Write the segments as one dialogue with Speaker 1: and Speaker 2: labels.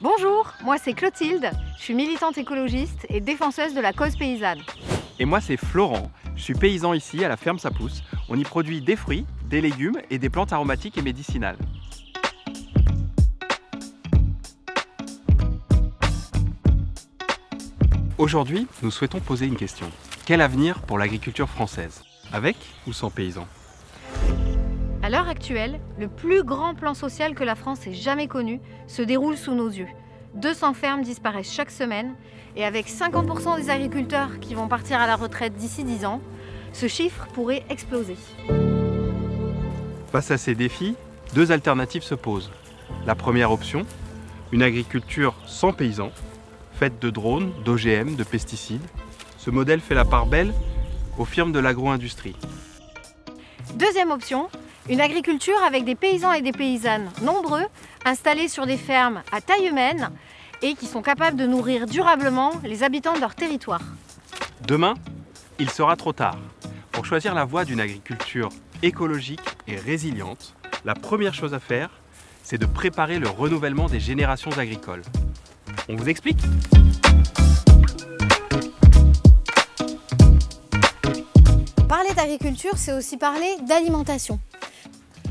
Speaker 1: Bonjour, moi c'est Clotilde, je suis militante écologiste et défenseuse de la cause paysanne.
Speaker 2: Et moi c'est Florent, je suis paysan ici à la ferme Ça Pousse. On y produit des fruits, des légumes et des plantes aromatiques et médicinales. Aujourd'hui, nous souhaitons poser une question. Quel avenir pour l'agriculture française? Avec ou sans paysans?
Speaker 1: À l'heure actuelle, le plus grand plan social que la France ait jamais connu se déroule sous nos yeux. 200 fermes disparaissent chaque semaine et avec 50% des agriculteurs qui vont partir à la retraite d'ici 10 ans, ce chiffre pourrait exploser.
Speaker 2: Face à ces défis, deux alternatives se posent. La première option, une agriculture sans paysans, faite de drones, d'OGM, de pesticides. Ce modèle fait la part belle aux firmes de l'agro-industrie.
Speaker 1: Deuxième option, une agriculture avec des paysans et des paysannes nombreux, installés sur des fermes à taille humaine et qui sont capables de nourrir durablement les habitants de leur territoire.
Speaker 2: Demain, il sera trop tard. Pour choisir la voie d'une agriculture écologique et résiliente, la première chose à faire, c'est de préparer le renouvellement des générations agricoles. On vous explique ?
Speaker 1: Parler d'agriculture, c'est aussi parler d'alimentation.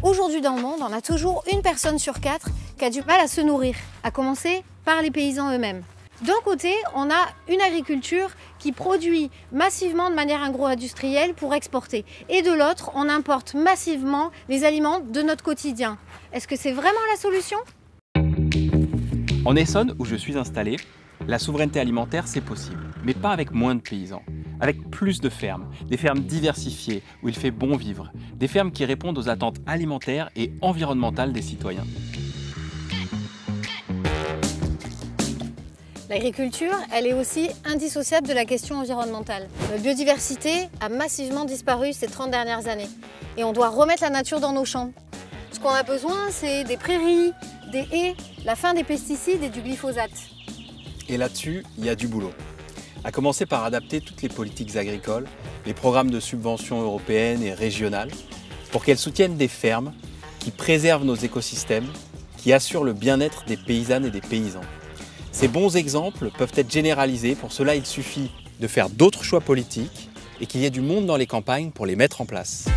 Speaker 1: Aujourd'hui dans le monde, on a toujours une personne sur 4 qui a du mal à se nourrir, à commencer par les paysans eux-mêmes. D'un côté, on a une agriculture qui produit massivement de manière agro-industrielle pour exporter. Et de l'autre, on importe massivement les aliments de notre quotidien. Est-ce que c'est vraiment la solution ?
Speaker 2: En Essonne, où je suis installé, la souveraineté alimentaire, c'est possible, mais pas avec moins de paysans. Avec plus de fermes, des fermes diversifiées où il fait bon vivre, des fermes qui répondent aux attentes alimentaires et environnementales des citoyens.
Speaker 1: L'agriculture, elle est aussi indissociable de la question environnementale. La biodiversité a massivement disparu ces 30 dernières années et on doit remettre la nature dans nos champs. Ce qu'on a besoin, c'est des prairies, des haies, la fin des pesticides et du glyphosate.
Speaker 3: Et là-dessus, il y a du boulot. À commencer par adapter toutes les politiques agricoles, les programmes de subventions européennes et régionales, pour qu'elles soutiennent des fermes qui préservent nos écosystèmes, qui assurent le bien-être des paysannes et des paysans. Ces bons exemples peuvent être généralisés, pour cela il suffit de faire d'autres choix politiques et qu'il y ait du monde dans les campagnes pour les mettre en place.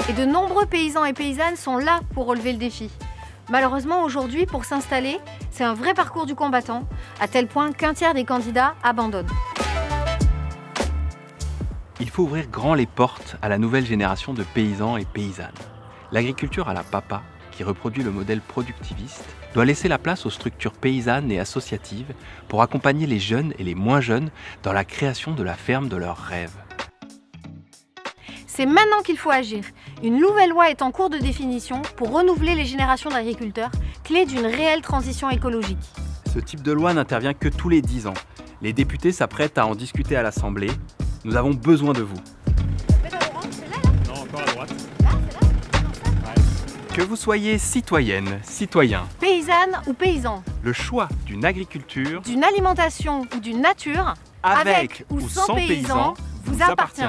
Speaker 1: Et de nombreux paysans et paysannes sont là pour relever le défi. Malheureusement, aujourd'hui, pour s'installer, c'est un vrai parcours du combattant, à tel point qu'un tiers des candidats abandonnent.
Speaker 2: Il faut ouvrir grand les portes à la nouvelle génération de paysans et paysannes. L'agriculture à la papa, qui reproduit le modèle productiviste, doit laisser la place aux structures paysannes et associatives pour accompagner les jeunes et les moins jeunes dans la création de la ferme de leurs rêves.
Speaker 1: C'est maintenant qu'il faut agir. Une nouvelle loi est en cours de définition pour renouveler les générations d'agriculteurs, clé d'une réelle transition écologique.
Speaker 2: Ce type de loi n'intervient que tous les 10 ans. Les députés s'apprêtent à en discuter à l'Assemblée. Nous avons besoin de vous.
Speaker 3: Non, encore à droite.
Speaker 2: Que vous soyez citoyenne, citoyen,
Speaker 1: Paysanne ou paysan,
Speaker 2: le choix d'une agriculture
Speaker 1: d'une alimentation ou d'une nature,
Speaker 2: avec ou sans paysans vous appartient.